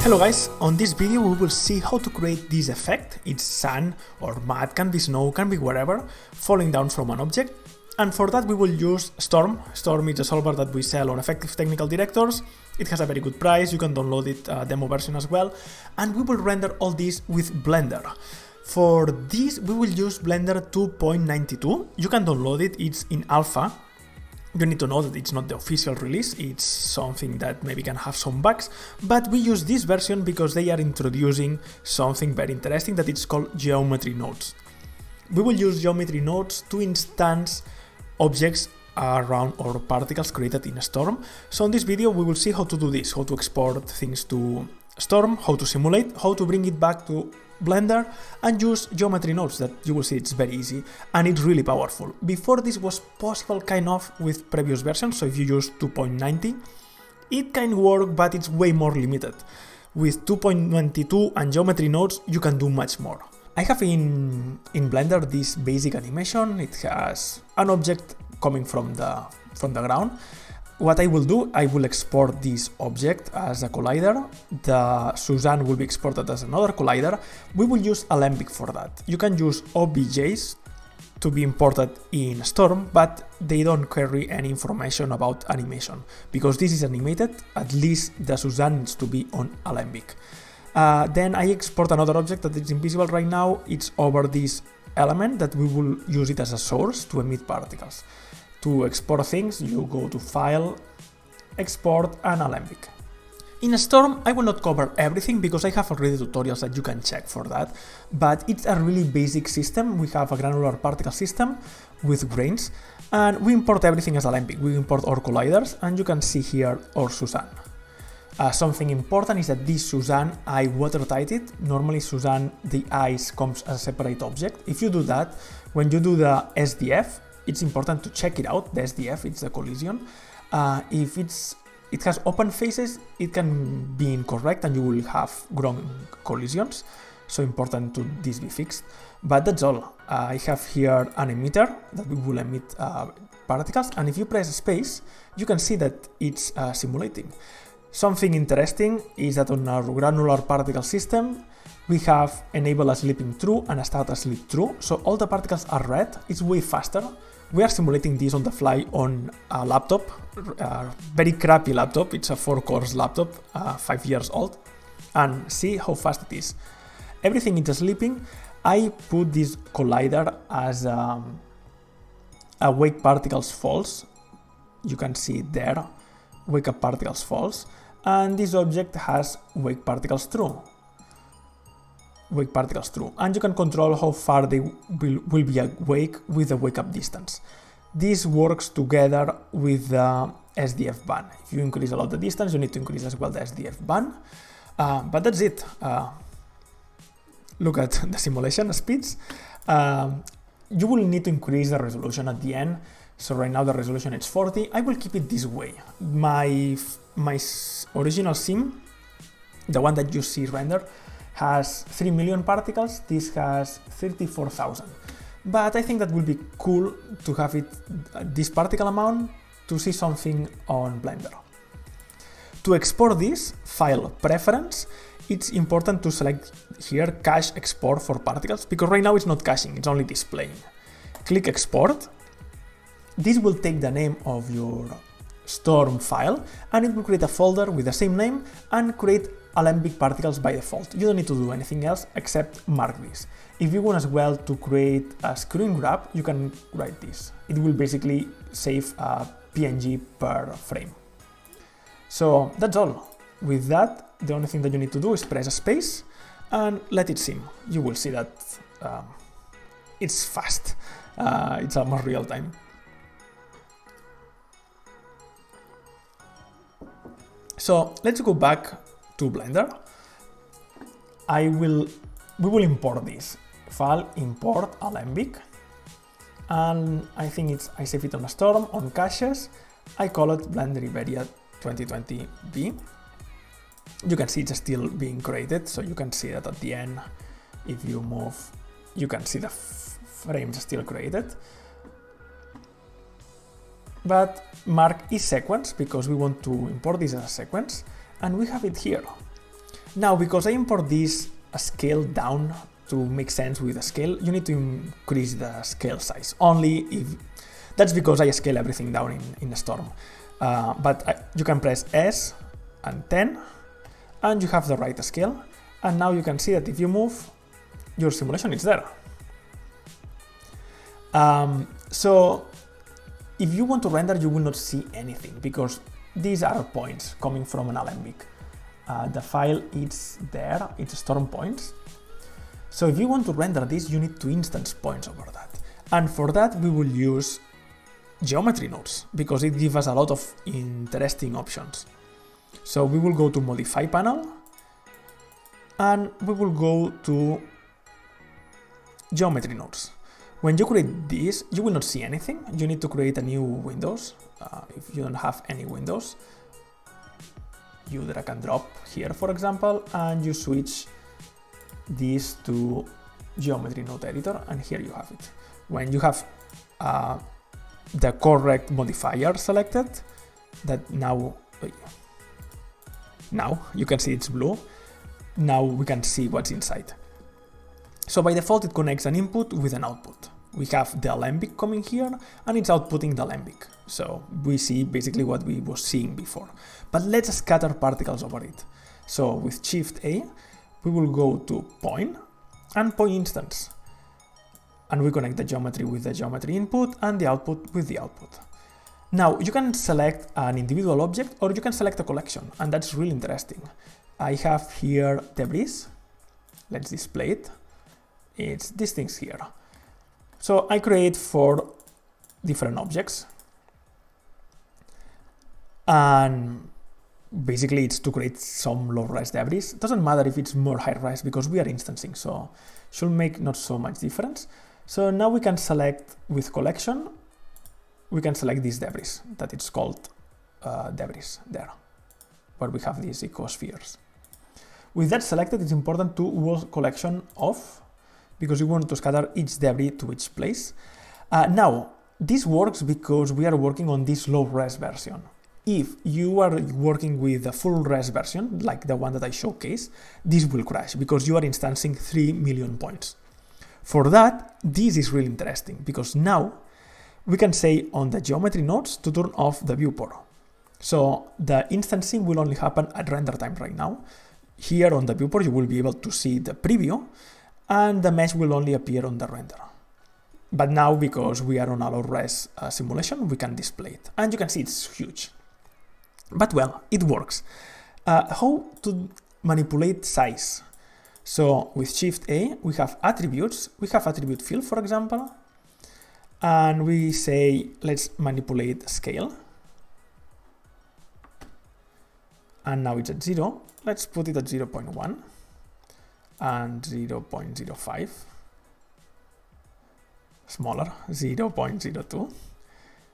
Hello guys, on this video we will see how to create this effect. It's sun or mud, can be snow, can be whatever, falling down from an object. And for that we will use Storm. Storm is a solver that we sell on Effective Technical Directors. It has a very good price, you can download it, demo version as well. And we will render all this with Blender. For this we will use Blender 2.92. You can download it, it's in alpha. You need to know that it's not the official release, it's something that maybe can have some bugs, but we use this version because they are introducing something very interesting that is called geometry nodes. We will use geometry nodes to instance objects around or particles created in Storm. So in this video we will see how to do this, how to export things to Storm, how to simulate, how to bring it back to Blender and use geometry nodes. That you will see it's very easy and it's really powerful. Before this was possible kind of with previous versions, so if you use 2.90 it can work, but it's way more limited. With 2.22 and geometry nodes you can do much more. I have in Blender this basic animation. It has an object coming from the ground. What I will do, I will export this object as a collider. The Suzanne will be exported as another collider. We will use Alembic for that. You can use OBJs to be imported in Storm, but they don't carry any information about animation. Because this is animated, at least the Suzanne needs to be on Alembic. Then I export another object that is invisible right now. It's over this element that we will use it as a source to emit particles. To export things, you go to File, Export and Alembic. In Storm, I will not cover everything because I have already tutorials that you can check for that, but it's a really basic system. We have a granular particle system with grains, and we import everything as Alembic. We import our colliders, and you can see here our Suzanne. Something important is that this Suzanne, I watertight it. Normally Suzanne, the ice comes as a separate object. If you do that, when you do the SDF, it's important to check it out. The SDF, it's the collision. If it has open faces, it can be incorrect and you will have wrong collisions. So important to this be fixed. But that's all. I have here an emitter that we will emit particles, and if you press space, you can see that it's simulating. Something interesting is that on our granular particle system, we have enabled a sleeping true and a start a sleep true. So all the particles are red. It's way faster. We are simulating this on the fly on a laptop, a very crappy laptop. It's a 4-core laptop, 5 years old, and see how fast it is. Everything is sleeping. I put this collider as a wake particles false. You can see it there, wake up particles false, and this object has wake particles true. Wake particles true, and you can control how far they will be awake with the wake up distance. This works together with the SDF ban. If you increase a lot the distance, you need to increase as well the SDF ban. But that's it. Look at the simulation speeds. You will need to increase the resolution at the end. So right now the resolution is 40. I will keep it this way. My original sim, the one that you see rendered, has 3 million particles, this has 34,000. But I think that will be cool to have it this particle amount to see something on Blender. To export this, File, Preference, it's important to select here Cache Export for particles, because right now it's not caching, it's only displaying. Click Export. This will take the name of your Storm file and it will create a folder with the same name and create Alembic particles by default. You don't need to do anything else except mark this. If you want as well to create a screen grab, you can write this. It will basically save a PNG per frame. So that's all. With that, the only thing that you need to do is press a space and let it sim. You will see that it's fast. It's almost real time. So let's go back to Blender. We will import this file, import Alembic, and I think I save it on a Storm, on caches. I call it Blender Iberia 2020B. You can see it's still being created, so you can see that at the end, if you move, you can see the frames still created. But mark is sequence because we want to import this as a sequence, and we have it here. Now, because I import this scale down to make sense with the scale, you need to increase the scale size. Only if that's because I scale everything down in Storm. But you can press S and 10, and you have the right scale. And now you can see that if you move, your simulation is there. So if you want to render, you will not see anything because these are points coming from an Alembic. The file is there, it's Storm points. So if you want to render this, you need to instance points over that. And for that, we will use geometry nodes because it gives us a lot of interesting options. So we will go to modify panel and we will go to geometry nodes. When you create this, you will not see anything. You need to create a new Windows. If you don't have any Windows, you drag and drop here, for example, and you switch this to geometry node editor, and here you have it. When you have the correct modifier selected, that now you can see it's blue. Now we can see what's inside. So by default, it connects an input with an output. We have the Alembic coming here, and it's outputting the Alembic. So we see basically what we were seeing before. But let's scatter particles over it. So with Shift A, we will go to point and point instance. And we connect the geometry with the geometry input and the output with the output. Now you can select an individual object or you can select a collection, and that's really interesting. I have here debris. Let's display it. It's these things here. So I create 4 different objects. And basically it's to create some low-res debris. It doesn't matter if it's more high-res because we are instancing, so should make not so much difference. So now we can select with collection, we can select these debris that it's called debris there, where we have these ecospheres. With that selected, it's important to wall collection off because we want to scatter each debris to each place. Now, this works because we are working on this low-res version. If you are working with the full-res version, like the one that I showcased, this will crash because you are instancing 3 million points. For that, this is really interesting because now we can say on the geometry nodes to turn off the viewport. So the instancing will only happen at render time right now. Here on the viewport, you will be able to see the preview and the mesh will only appear on the render. But now, because we are on a low-res simulation, we can display it. And you can see it's huge. But well, it works. How to manipulate size? So with Shift A, we have attributes. We have attribute fill, for example. And we say, let's manipulate scale. And now it's at 0. Let's put it at 0.1 and 0.05. Smaller, 0.02.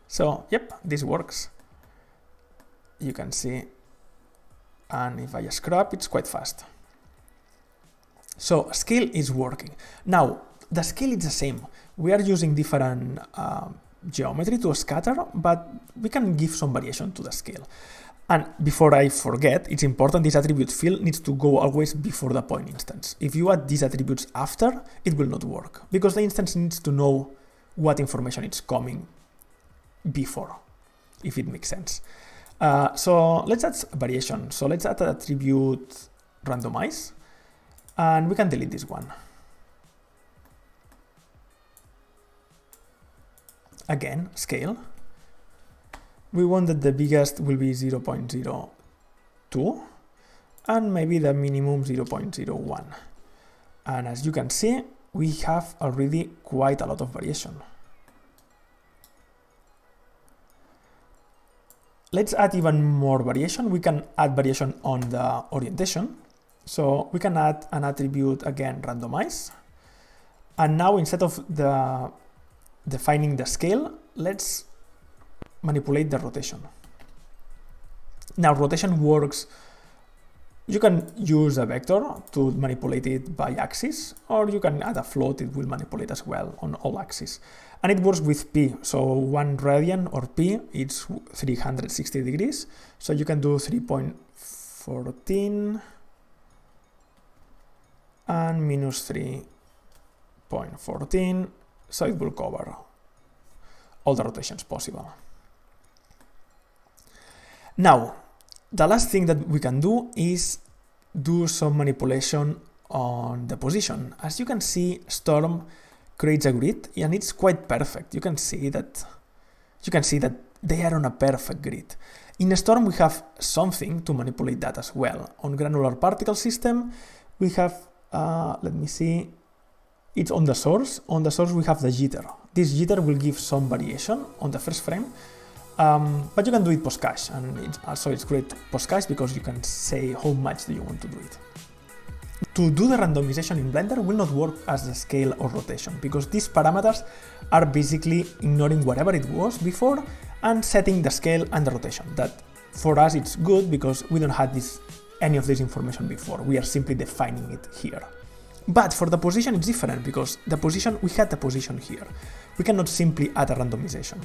So, yep, this works. You can see, and if I scrub, it's quite fast. So scale is working. Now, the scale is the same. We are using different geometry to scatter, but we can give some variation to the scale. And before I forget, it's important this attribute fill needs to go always before the point instance. If you add these attributes after, it will not work because the instance needs to know what information is coming before, if it makes sense. So let's add variation. So let's add an attribute randomize, and we can delete this one. Again, scale. We want that the biggest will be 0.02 and maybe the minimum 0.01. And as you can see, we have already quite a lot of variation. Let's add even more variation. We can add variation on the orientation. So we can add an attribute, again, randomize. And now instead of defining the scale, let's manipulate the rotation. Now rotation works, you can use a vector to manipulate it by axis, or you can add a float, it will manipulate as well on all axes. And it works with P, so 1 radian or P, it's 360 degrees, so you can do 3.14, and minus 3.14, so it will cover all the rotations possible. Now, the last thing that we can do is do some manipulation on the position. As you can see, Storm creates a grid and it's quite perfect. You can see that they are on a perfect grid. In Storm, we have something to manipulate that as well. On granular particle system, we have, let me see, it's on the source. On the source, we have the jitter. This jitter will give some variation on the first frame, but you can do it post-cache, and it's great post-cache because you can say how much do you want to do it. To do the randomization in Blender will not work as the scale or rotation, because these parameters are basically ignoring whatever it was before and setting the scale and the rotation. That for us it's good because we don't have any of this information before. We are simply defining it here. But for the position it's different, because we had the position here. We cannot simply add a randomization.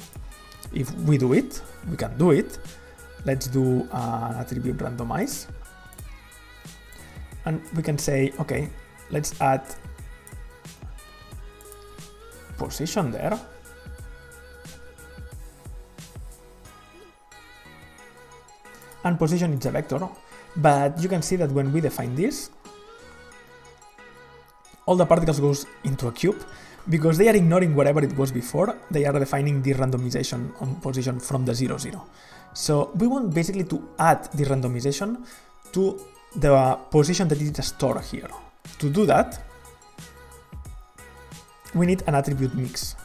If we do it, we can do it. Let's do an attribute randomize. And we can say, okay, let's add position there. And position is a vector, but you can see that when we define this, all the particles goes into a cube because they are ignoring whatever it was before. They are defining the randomization on position from the 0, 0. So we want basically to add the randomization to the position that is stored here. To do that, we need an attribute mix.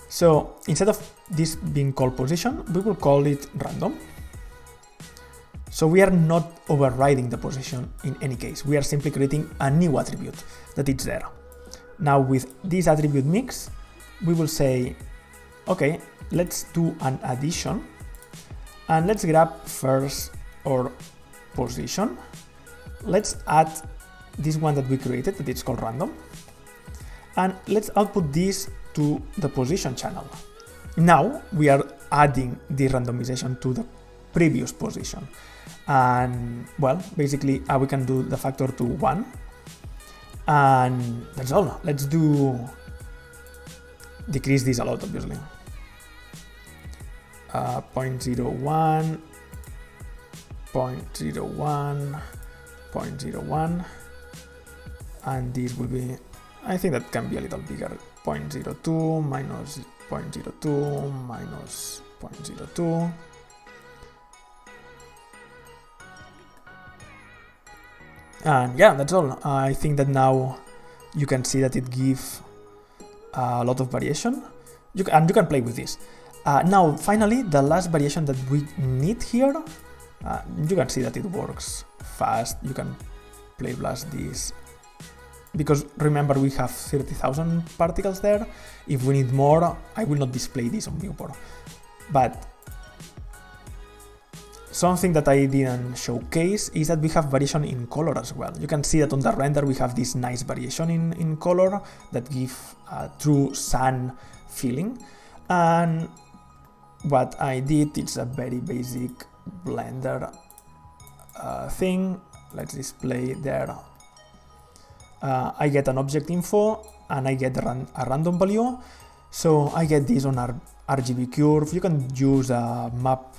So instead of this being called position, we will call it random. So we are not overriding the position in any case. We are simply creating a new attribute that is there. Now with this attribute mix, we will say, okay, let's do an addition and let's grab first our position. Let's add this one that we created, that it's called random, and let's output this to the position channel. Now we are adding the randomization to the previous position, and well, basically we can do the factor to 1, and that's all. Let's decrease this a lot, obviously. 0.01, 0.01, 0.01, and this will be, I think that can be a little bigger, 0.02 minus 0.02 minus 0.02. And yeah, that's all. I think that now you can see that it gives a lot of variation, and you can play with this. Now, finally, the last variation that we need here, you can see that it works fast. You can play blast this, because remember we have 30,000 particles there. If we need more, I will not display this on viewport. But something that I didn't showcase is that we have variation in color as well. You can see that on the render we have this nice variation in color that give a true sun feeling. And what I did, it's a very basic Blender thing. Let's display there. I get an object info and I get a random value. So I get this on our RGB curve. You can use a map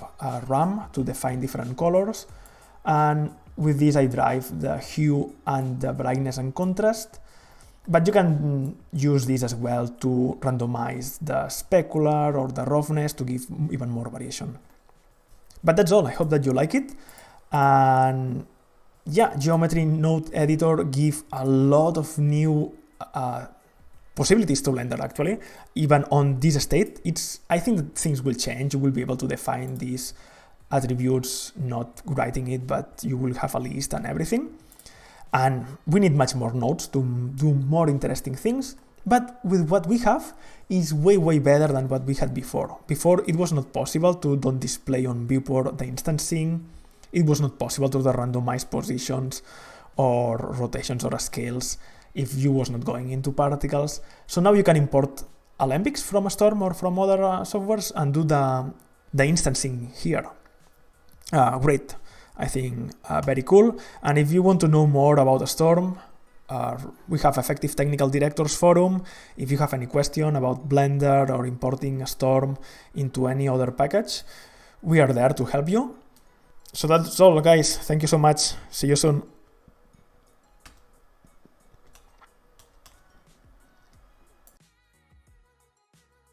RAM to define different colors. And with this I drive the hue and the brightness and contrast. But you can use this as well to randomize the specular or the roughness to give even more variation. But that's all. I hope that you like it. And yeah, Geometry Node Editor gives a lot of new possibilities to Blender actually. Even on this state, I think that things will change. You will be able to define these attributes, not writing it, but you will have a list and everything. And we need much more nodes to do more interesting things. But with what we have is way, way better than what we had before. Before, it was not possible to don't display on viewport the instancing. It was not possible to randomize positions or rotations or scales if you was not going into particles. So now you can import Alembics from a Storm or from other softwares and do the instancing here. Great. I think very cool. And if you want to know more about Storm, we have Effective Technical Directors Forum. If you have any question about Blender or importing Storm into any other package, we are there to help you. So that's all, guys. Thank you so much. See you soon.